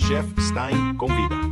Chef Stein convida.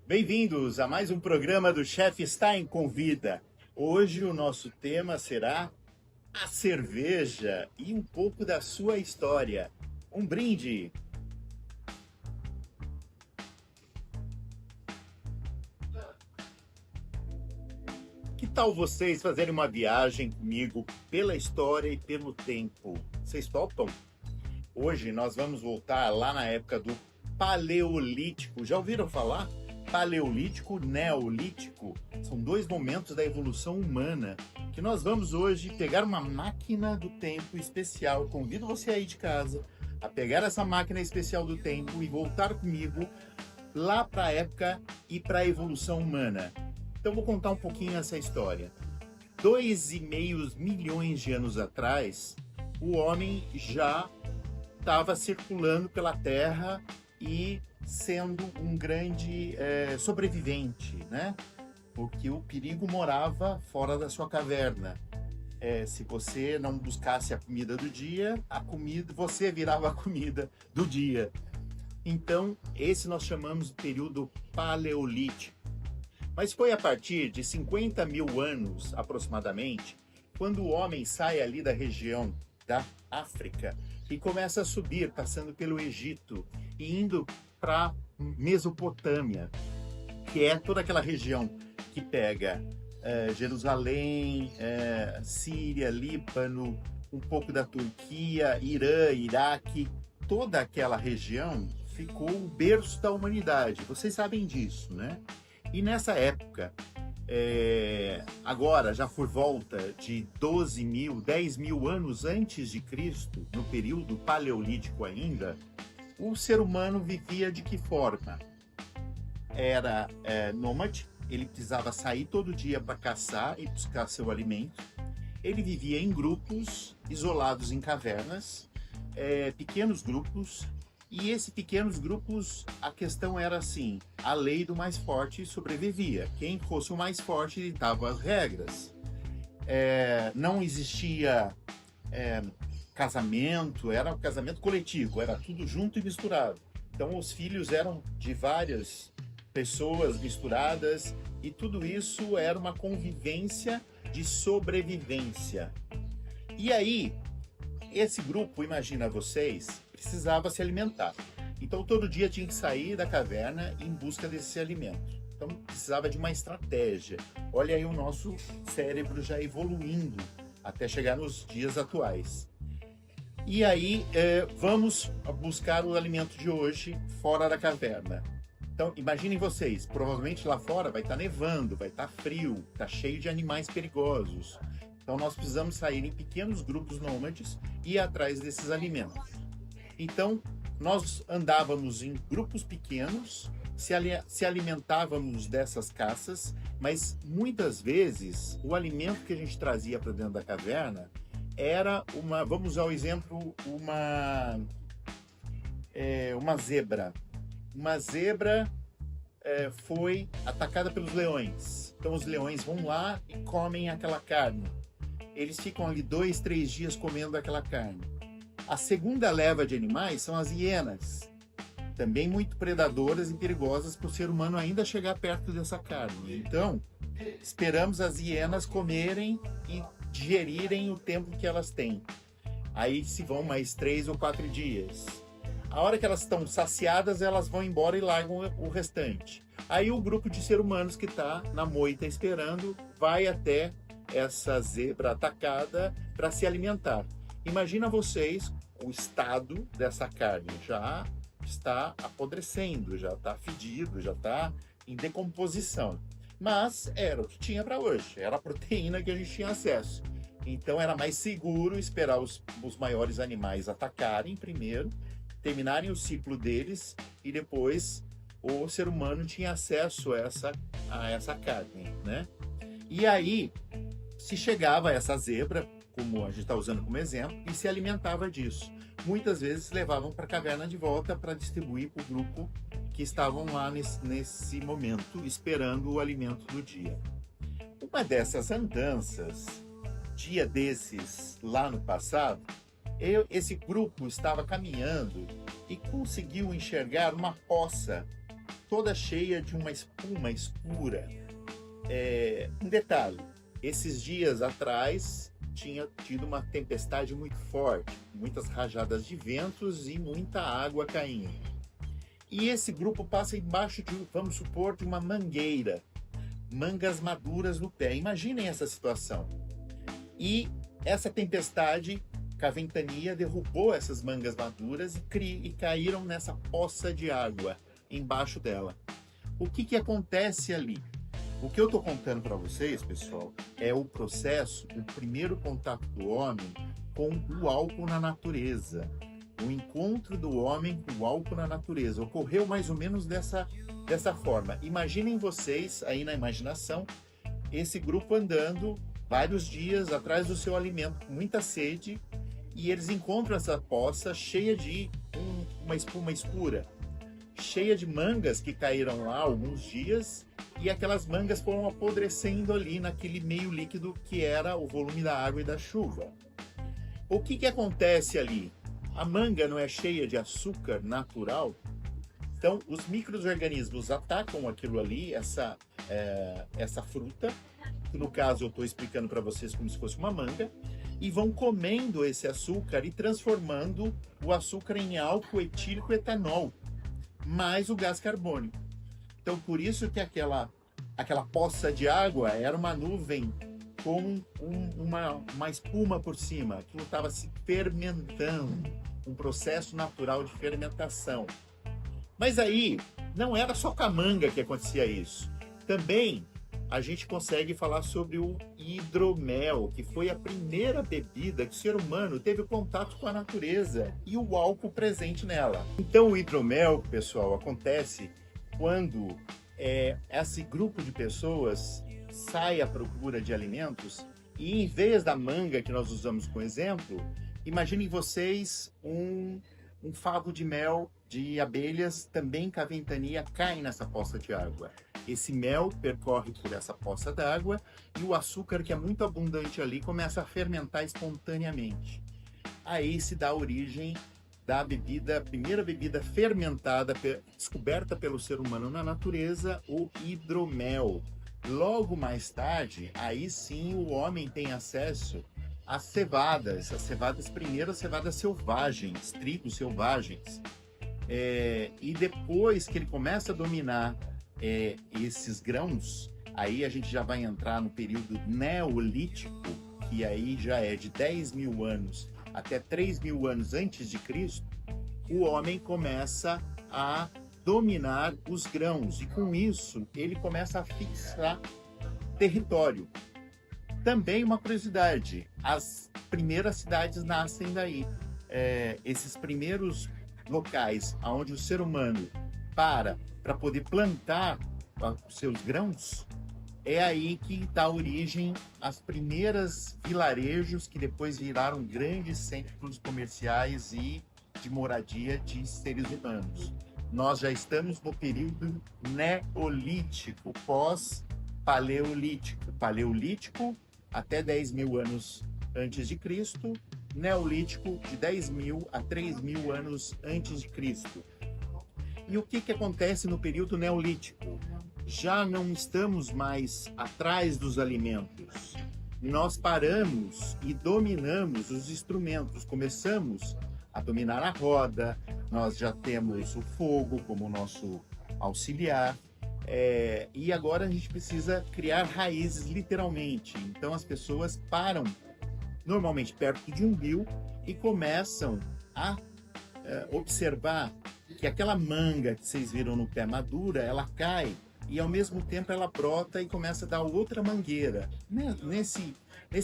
Bem-vindos a mais um programa do Chef Stein Convida. Hoje o nosso tema será a cerveja e um pouco da sua história. Um brinde! Que tal vocês fazerem uma viagem comigo pela história e pelo tempo? Vocês topam? Hoje nós vamos voltar lá na época do Paleolítico. Já ouviram falar? Paleolítico, Neolítico, são dois momentos da evolução humana que nós vamos hoje pegar uma máquina do tempo especial. Convido você aí de casa a pegar essa máquina especial do tempo e voltar comigo lá para a época e para a evolução humana. Então vou contar um pouquinho essa história. 2,5 milhões de anos atrás, o homem já estava circulando pela Terra e sendo um grande sobrevivente, né? Porque o perigo morava fora da sua caverna. Se você não buscasse a comida do dia, você virava a comida do dia. Então, esse nós chamamos de período paleolítico. Mas foi a partir de 50 mil anos, aproximadamente, quando o homem sai ali da região da África e começa a subir, passando pelo Egito e indo para Mesopotâmia, que é toda aquela região que pega Jerusalém, Síria, Líbano, um pouco da Turquia, Irã, Iraque, toda aquela região ficou o berço da humanidade. Vocês sabem disso, né? E nessa época, agora já por volta de 10 mil anos antes de Cristo, no período paleolítico ainda, o ser humano vivia de que forma? Era nômade, ele precisava sair todo dia para caçar e buscar seu alimento. Ele vivia em grupos, isolados em cavernas, pequenos grupos. E esses pequenos grupos, a questão era assim, a lei do mais forte sobrevivia. Quem fosse o mais forte ditava as regras. Não existia casamento, era um casamento coletivo, era tudo junto e misturado. Então os filhos eram de várias pessoas misturadas e tudo isso era uma convivência de sobrevivência. E aí, esse grupo, imagina vocês, precisava se alimentar. Então todo dia tinha que sair da caverna em busca desse alimento. Então precisava de uma estratégia. Olha aí o nosso cérebro já evoluindo até chegar nos dias atuais. E aí, vamos buscar o alimento de hoje fora da caverna. Então, imaginem vocês, provavelmente lá fora vai estar nevando, vai estar frio, está cheio de animais perigosos. Então, nós precisamos sair em pequenos grupos nômades e ir atrás desses alimentos. Então, nós andávamos em grupos pequenos, se alimentávamos dessas caças, mas muitas vezes o alimento que a gente trazia para dentro da caverna era vamos usar o exemplo, uma zebra. Uma zebra foi atacada pelos leões. Então os leões vão lá e comem aquela carne. Eles ficam ali 2, 3 dias comendo aquela carne. A segunda leva de animais são as hienas. Também muito predadoras e perigosas para o ser humano ainda chegar perto dessa carne. Então, esperamos as hienas comerem e digerirem o tempo que elas têm. Aí se vão mais 3 ou 4 dias. A hora que elas estão saciadas, elas vão embora e largam o restante. Aí o grupo de seres humanos que está na moita esperando vai até essa zebra atacada para se alimentar. Imagina vocês, o estado dessa carne já está apodrecendo, já está fedido, já está em decomposição. Mas era o que tinha para hoje, era a proteína que a gente tinha acesso. Então era mais seguro esperar os maiores animais atacarem primeiro, terminarem o ciclo deles e depois o ser humano tinha acesso a essa carne, né? E aí se chegava a essa zebra, como a gente está usando como exemplo, e se alimentava disso. Muitas vezes levavam para a caverna de volta para distribuir para o grupo que estavam lá nesse momento, esperando o alimento do dia. Uma dessas andanças, dia desses, lá no passado, esse grupo estava caminhando e conseguiu enxergar uma poça toda cheia de uma espuma escura. Um detalhe, esses dias atrás tinha tido uma tempestade muito forte, muitas rajadas de ventos e muita água caindo. E esse grupo passa embaixo de, vamos supor, de uma mangueira, mangas maduras no pé. Imaginem essa situação. E essa tempestade, com a ventania, derrubou essas mangas maduras e caíram nessa poça de água embaixo dela. O que acontece ali? O que eu estou contando para vocês, pessoal, é o processo, o primeiro contato do homem com o álcool na natureza. O encontro do homem com o álcool na natureza ocorreu mais ou menos dessa forma. Imaginem vocês, aí na imaginação, esse grupo andando vários dias atrás do seu alimento, com muita sede, e eles encontram essa poça cheia de uma espuma escura, cheia de mangas que caíram lá há alguns dias, e aquelas mangas foram apodrecendo ali naquele meio líquido que era o volume da água e da chuva. O que acontece ali? A manga não é cheia de açúcar natural? Então, os micro-organismos atacam aquilo ali, essa fruta, que no caso eu estou explicando para vocês como se fosse uma manga, e vão comendo esse açúcar e transformando o açúcar em álcool etílico etanol, mais o gás carbônico. Então, por isso que aquela poça de água era uma nuvem com uma espuma por cima. Aquilo estava se fermentando, um processo natural de fermentação. Mas aí, não era só com a manga que acontecia isso. Também a gente consegue falar sobre o hidromel, que foi a primeira bebida que o ser humano teve contato com a natureza e o álcool presente nela. Então, o hidromel, pessoal, acontece quando esse grupo de pessoas sai à procura de alimentos e, em vez da manga que nós usamos como exemplo, imaginem vocês um favo de mel de abelhas, também com a ventania, cai nessa poça de água. Esse mel percorre por essa poça d'água e o açúcar, que é muito abundante ali, começa a fermentar espontaneamente. Aí se dá origem da primeira bebida fermentada, descoberta pelo ser humano na natureza, o hidromel. Logo mais tarde, aí sim o homem tem acesso às cevadas, primeiras cevadas selvagens, trigos selvagens. E depois que ele começa a dominar esses grãos, aí a gente já vai entrar no período neolítico, que aí já é de 10 mil anos até 3 mil anos antes de Cristo. O homem começa a dominar os grãos e com isso ele começa a fixar território. Também uma curiosidade, as primeiras cidades nascem daí. Esses primeiros locais onde o ser humano para poder plantar os seus grãos, é aí que dá origem às primeiras vilarejos que depois viraram grandes centros comerciais e de moradia de seres humanos. Nós já estamos no período neolítico, pós-paleolítico. Paleolítico até 10 mil anos antes de Cristo, neolítico de 10 mil a 3 mil anos antes de Cristo. E o que acontece no período neolítico? Já não estamos mais atrás dos alimentos. Nós paramos e dominamos os instrumentos. Começamos a dominar a roda, nós já temos o fogo como nosso auxiliar, E agora a gente precisa criar raízes, literalmente. Então as pessoas param, normalmente perto de um rio, e começam a observar que aquela manga que vocês viram no pé madura, ela cai e ao mesmo tempo ela brota e começa a dar outra mangueira. Nesse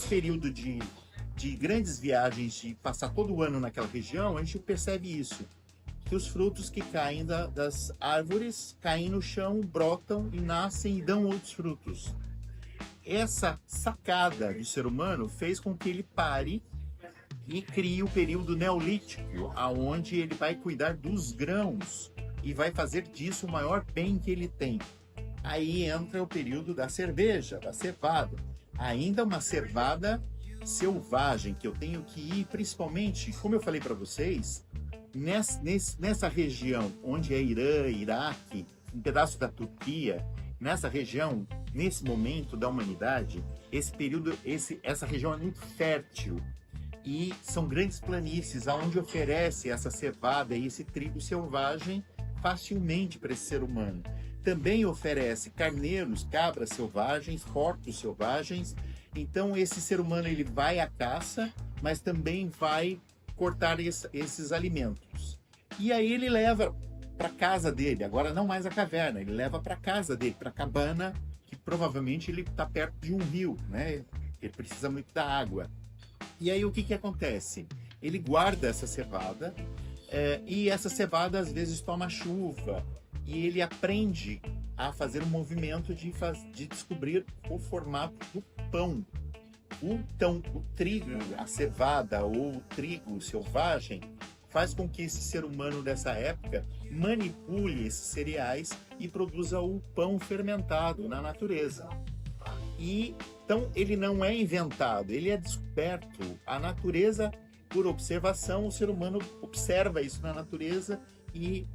período de grandes viagens, de passar todo o ano naquela região, a gente percebe isso. Que os frutos que caem das árvores caem no chão, brotam e nascem e dão outros frutos. Essa sacada do ser humano fez com que ele pare e crie o período neolítico, aonde ele vai cuidar dos grãos e vai fazer disso o maior bem que ele tem. Aí entra o período da cerveja, da cevada. Ainda uma cevada selvagem, que eu tenho que ir, principalmente, como eu falei para vocês, nessa região onde é Irã, Iraque, um pedaço da Turquia, nessa região, nesse momento da humanidade, essa região é muito fértil e são grandes planícies aonde oferece essa cevada e esse trigo selvagem facilmente para esse ser humano. Também oferece carneiros, cabras selvagens, porcos selvagens. Então esse ser humano ele vai à caça, mas também vai cortar esses alimentos. E aí ele leva para casa dele, agora não mais a caverna, ele leva para casa dele, para a cabana, que provavelmente ele está perto de um rio, né? Ele precisa muito da água. E aí o que acontece? Ele guarda essa cevada e essa cevada às vezes toma chuva e ele aprende a fazer um movimento de descobrir o formato do pão. Então, o trigo, a cevada ou o trigo selvagem faz com que esse ser humano dessa época manipule esses cereais e produza o pão fermentado na natureza. Então, ele não é inventado, ele é descoberto. A natureza, por observação, o ser humano observa isso na natureza e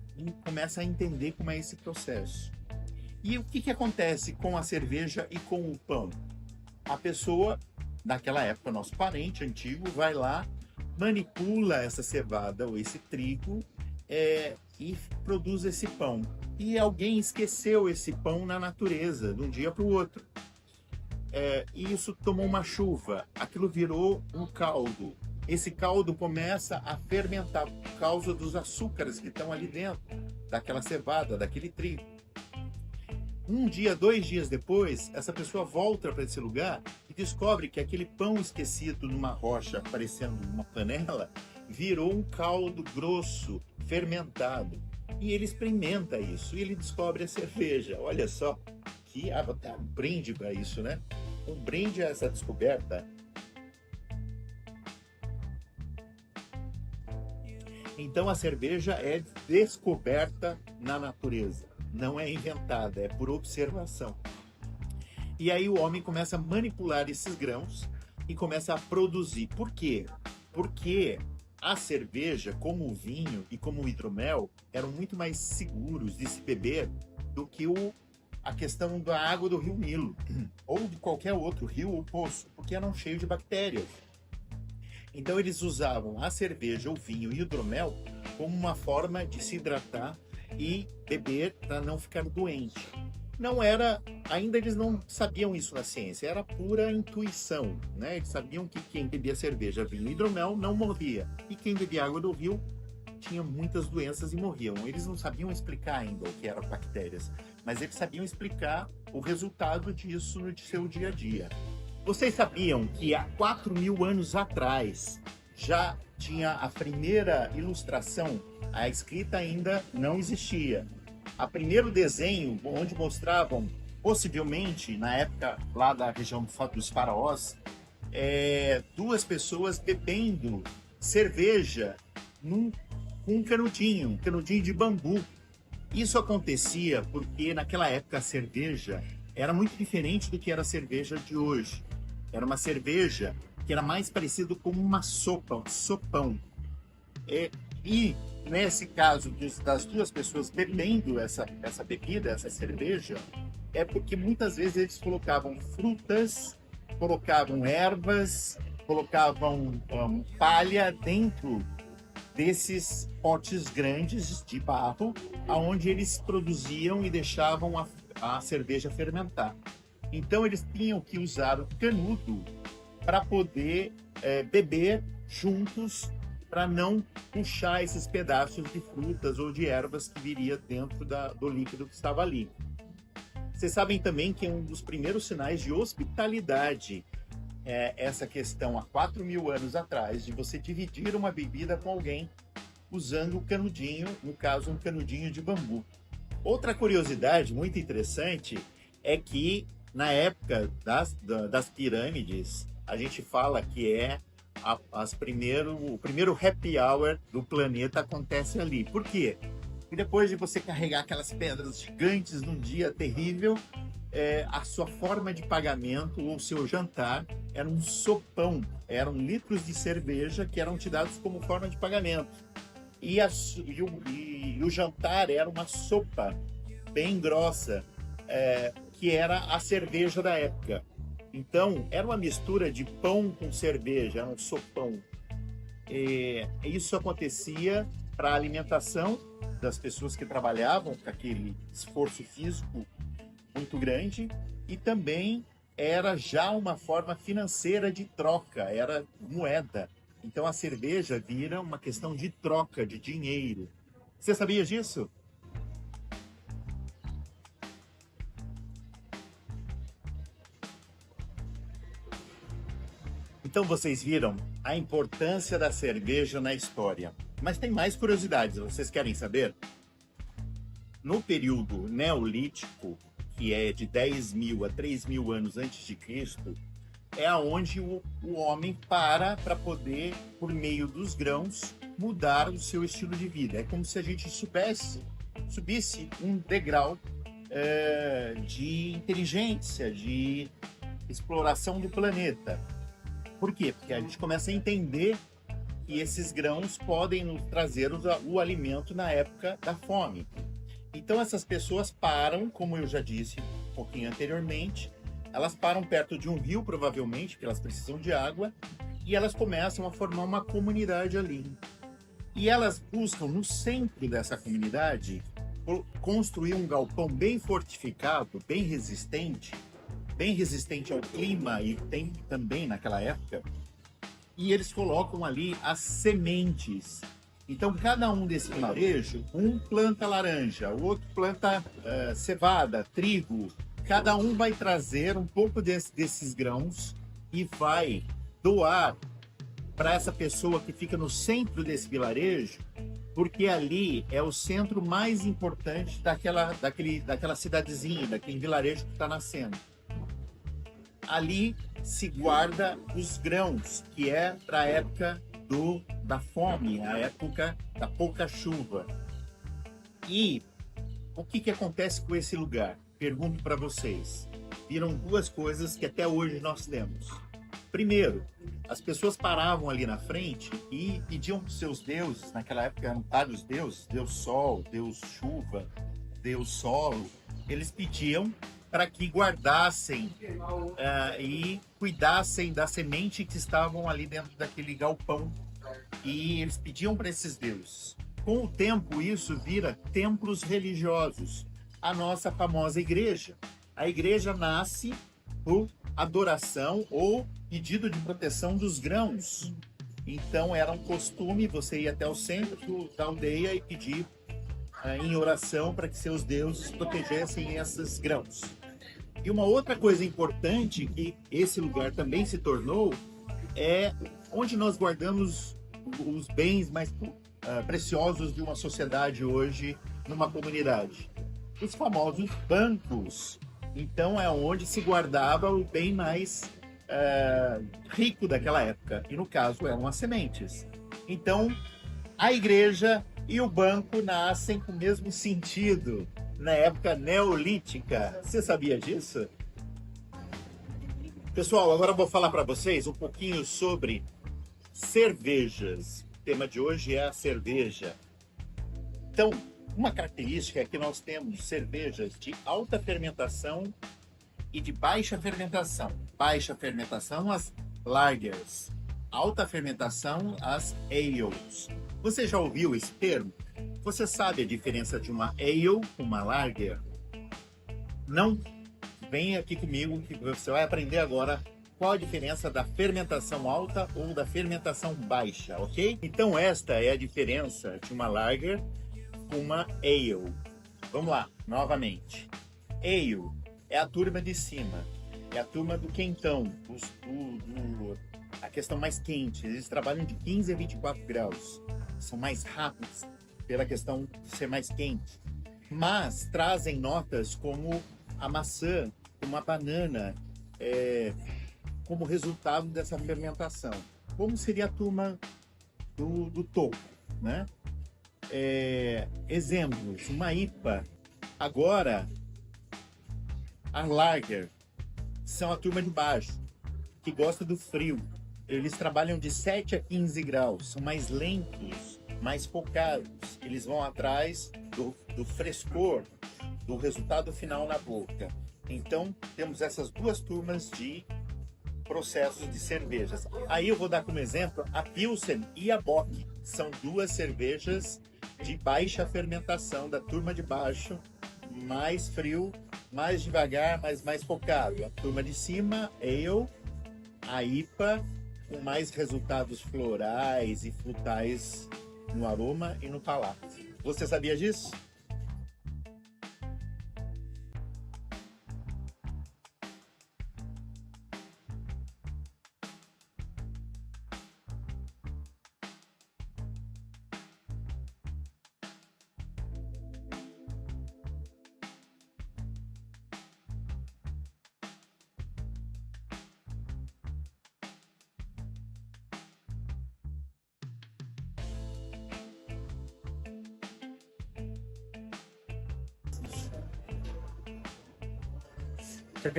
começa a entender como é esse processo. E o que acontece com a cerveja e com o pão? A pessoa, naquela época, nosso parente antigo, vai lá, manipula essa cevada ou esse trigo e produz esse pão. E alguém esqueceu esse pão na natureza, de um dia para o outro. E isso tomou uma chuva, aquilo virou um caldo. Esse caldo começa a fermentar por causa dos açúcares que estão ali dentro, daquela cevada, daquele trigo. Um dia, 2 dias depois, essa pessoa volta para esse lugar e descobre que aquele pão esquecido numa rocha, parecendo uma panela, virou um caldo grosso, fermentado. E ele experimenta isso e ele descobre a cerveja. Olha só, que um brinde para isso, né? Um brinde a essa descoberta. Então a cerveja é descoberta na natureza. Não é inventada, é por observação. E aí o homem começa a manipular esses grãos e começa a produzir. Por quê? Porque a cerveja, como o vinho e como o hidromel, eram muito mais seguros de se beber do que a questão da água do rio Nilo, ou de qualquer outro rio ou poço, porque eram cheios de bactérias. Então eles usavam a cerveja, o vinho e o hidromel como uma forma de se hidratar e beber para não ficar doente. Não era, ainda eles não sabiam isso na ciência, era pura intuição, né? Eles sabiam que quem bebia cerveja, vinho e hidromel não morria, e quem bebia água do rio tinha muitas doenças e morriam. Eles não sabiam explicar ainda o que eram bactérias, mas eles sabiam explicar o resultado disso no seu dia a dia. Vocês sabiam que há 4.000 anos atrás já tinha a primeira ilustração? A escrita ainda não existia. O primeiro desenho, onde mostravam, possivelmente, na época lá da região dos faraós, 2 pessoas bebendo cerveja com um canudinho de bambu. Isso acontecia porque naquela época a cerveja era muito diferente do que era a cerveja de hoje. Era uma cerveja que era mais parecido com uma sopa, um sopão. E nesse caso das 2 pessoas bebendo essa bebida, essa cerveja, é porque muitas vezes eles colocavam frutas, colocavam ervas, colocavam palha dentro desses potes grandes de barro, aonde eles produziam e deixavam a cerveja fermentar. Então eles tinham que usar o canudo para poder beber juntos, para não puxar esses pedaços de frutas ou de ervas que viria dentro do líquido que estava ali. Vocês sabem também que é um dos primeiros sinais de hospitalidade essa questão há 4.000 anos atrás de você dividir uma bebida com alguém usando o canudinho, no caso um canudinho de bambu. Outra curiosidade muito interessante é que na época das pirâmides, a gente fala que o primeiro happy hour do planeta acontece ali. Por quê? Porque depois de você carregar aquelas pedras gigantes num dia terrível, a sua forma de pagamento ou seu jantar era um sopão, eram litros de cerveja que eram te dados como forma de pagamento. E o jantar era uma sopa bem grossa, que era a cerveja da época. Então, era uma mistura de pão com cerveja, era um sopão. Isso acontecia para a alimentação das pessoas que trabalhavam com aquele esforço físico muito grande, e também era já uma forma financeira de troca, era moeda. Então a cerveja vira uma questão de troca, de dinheiro. Você sabia disso? Então vocês viram a importância da cerveja na história. Mas tem mais curiosidades, vocês querem saber? No período neolítico, que é de 10.000 a 3.000 anos antes de Cristo, é onde o homem para poder, por meio dos grãos, mudar o seu estilo de vida. É como se a gente subisse um degrau de inteligência, de exploração do planeta. Por quê? Porque a gente começa a entender que esses grãos podem nos trazer o alimento na época da fome. Então essas pessoas param, como eu já disse um pouquinho anteriormente, elas param perto de um rio, provavelmente, porque elas precisam de água, e elas começam a formar uma comunidade ali. E elas buscam, no centro dessa comunidade, construir um galpão bem fortificado, bem resistente ao clima e tempo também naquela época, e eles colocam ali as sementes. Então, cada um desse vilarejo, um planta laranja, o outro planta cevada, trigo. Cada um vai trazer um pouco desses grãos e vai doar para essa pessoa que fica no centro desse vilarejo, porque ali é o centro mais importante daquela cidadezinha, daquele vilarejo que está nascendo. Ali se guarda os grãos, que é para a época da fome, a época da pouca chuva. E o que acontece com esse lugar? Pergunto para vocês. Viram duas coisas que até hoje nós temos. Primeiro, as pessoas paravam ali na frente e pediam para os seus deuses, naquela época eram vários deuses, Deus Sol, Deus Chuva, Deus Solo, eles pediam para que guardassem e cuidassem da semente que estavam ali dentro daquele galpão. E eles pediam para esses deuses. Com o tempo, isso vira templos religiosos. A nossa famosa igreja. A igreja nasce por adoração ou pedido de proteção dos grãos. Então, era um costume você ir até o centro da aldeia e pedir em oração para que seus deuses protegessem esses grãos. E uma outra coisa importante que esse lugar também se tornou é onde nós guardamos os bens mais preciosos de uma sociedade hoje, numa comunidade. Os famosos bancos. Então é onde se guardava o bem mais rico daquela época. E no caso eram as sementes. Então a igreja e o banco nascem com o mesmo sentido na época neolítica. Você sabia disso? Pessoal, agora eu vou falar para vocês um pouquinho sobre cervejas. O tema de hoje é a cerveja. Então, uma característica é que nós temos cervejas de alta fermentação e de baixa fermentação. Baixa fermentação, as lagers. Alta fermentação, as ales. Você já ouviu esse termo? Você sabe a diferença de uma ale com uma lager? Não, vem aqui comigo que você vai aprender agora qual a diferença da fermentação alta ou da fermentação baixa, ok? Então esta é a diferença de uma lager com uma ale. Vamos lá, novamente. Ale é a turma de cima, é a turma do quentão, a questão mais quente. Eles trabalham de 15 a 24 graus, são mais rápidos pela questão de ser mais quente, mas trazem notas como a maçã, como a banana, como resultado dessa fermentação. Como seria a turma do topo, né? Exemplos, uma IPA. Agora, a Lager são a turma de baixo, que gosta do frio. Eles trabalham de 7 a 15 graus, são mais lentos, mais focados. Eles vão atrás do frescor, do resultado final na boca. Então, temos essas duas turmas de processos de cervejas. Aí eu vou dar como exemplo a Pilsen e a Bock. São duas cervejas de baixa fermentação, da turma de baixo, mais frio, mais devagar, mas mais focado. A turma de cima, Ale, a IPA, com mais resultados florais e frutais no aroma e no palato. Você sabia disso?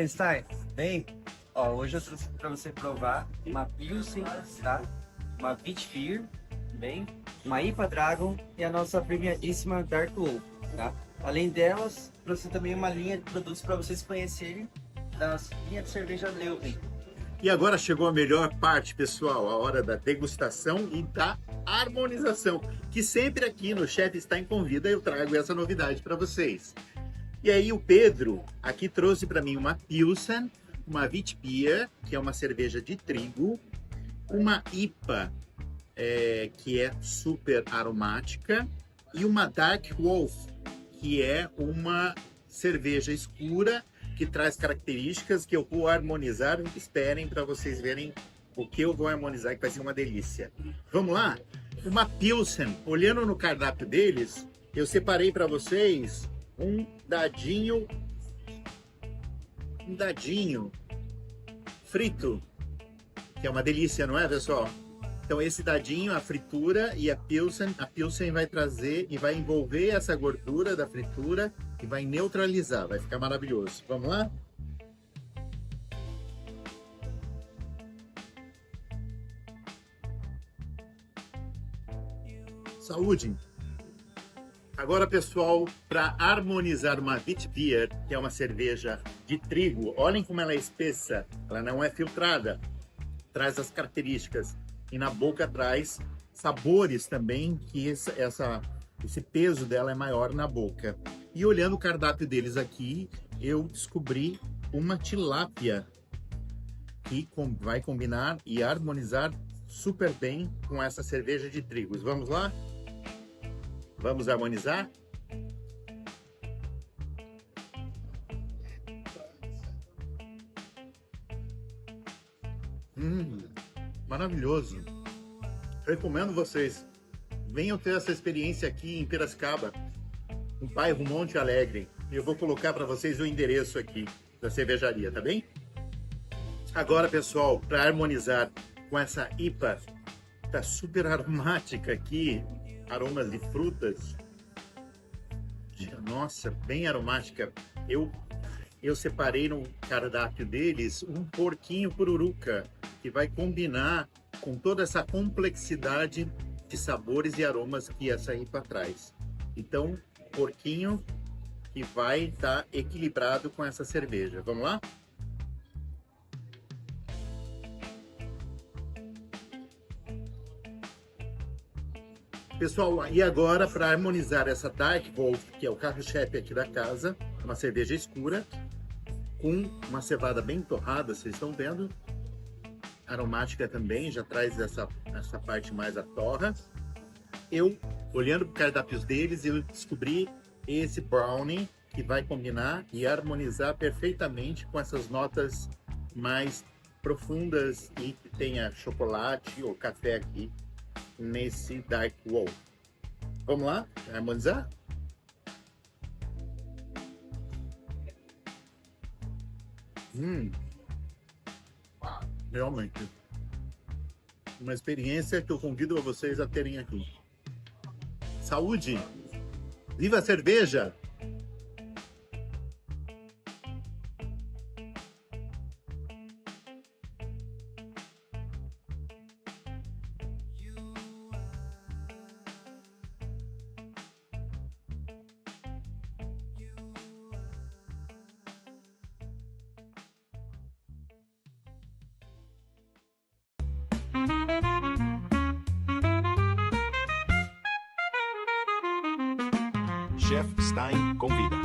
Stein, bem, ó, hoje eu trouxe para você provar uma Pilsen, tá? Uma Witbier, bem, uma IPA Dragon e a nossa premiadíssima Dark Wolf, tá? Além delas, trouxe também uma linha de produtos para vocês conhecerem da nossa linha de cerveja Leuven. E agora chegou a melhor parte, pessoal, a hora da degustação e da harmonização, que sempre aqui no Chef Stein Convida eu trago essa novidade para vocês. E aí o Pedro aqui trouxe para mim uma Pilsen, uma Witbier, que é uma cerveja de trigo, uma IPA, que é super aromática, e uma Dark Wolf, que é uma cerveja escura, que traz características que eu vou harmonizar. Esperem para vocês verem o que eu vou harmonizar, que vai ser uma delícia. Vamos lá? Uma Pilsen, olhando no cardápio deles, eu separei para vocês um dadinho frito, que é uma delícia, não é, pessoal? Então esse dadinho, a fritura, e a Pilsen vai trazer e vai envolver essa gordura da fritura e vai neutralizar, vai ficar maravilhoso. Vamos lá? Saúde! Agora, pessoal, para harmonizar uma Witbier, que é uma cerveja de trigo, olhem como ela é espessa, ela não é filtrada, traz as características e na boca traz sabores também, que esse peso dela é maior na boca. E olhando o cardápio deles aqui, eu descobri uma tilápia que vai combinar e harmonizar super bem com essa cerveja de trigos. Vamos lá? Vamos harmonizar? Maravilhoso! Recomendo vocês, venham ter essa experiência aqui em Piracicaba, no bairro Monte Alegre. Eu vou colocar para vocês o endereço aqui da cervejaria, tá bem? Agora, pessoal, para harmonizar com essa IPA, tá super aromática aqui, aromas de frutas. Nossa, bem aromática. Eu separei no cardápio deles um porquinho pururuca, que vai combinar com toda essa complexidade de sabores e aromas que essa IPA traz. Então, porquinho que vai estar equilibrado com essa cerveja. Vamos lá? Pessoal, e agora para harmonizar essa Dark Wolf, que é o carro-chefe aqui da casa, Uma cerveja escura com uma cevada bem torrada, vocês estão vendo. Aromática também, já traz essa parte mais a torra. Eu, olhando para os cardápios deles, eu descobri esse brownie que vai combinar e harmonizar perfeitamente com essas notas mais profundas e que tenha chocolate ou café aqui nesse Dark Wolf. Vamos lá? Harmonizar? Realmente. Uma experiência que eu convido a vocês a terem aqui. Saúde! Viva a cerveja! Chef Stein convida.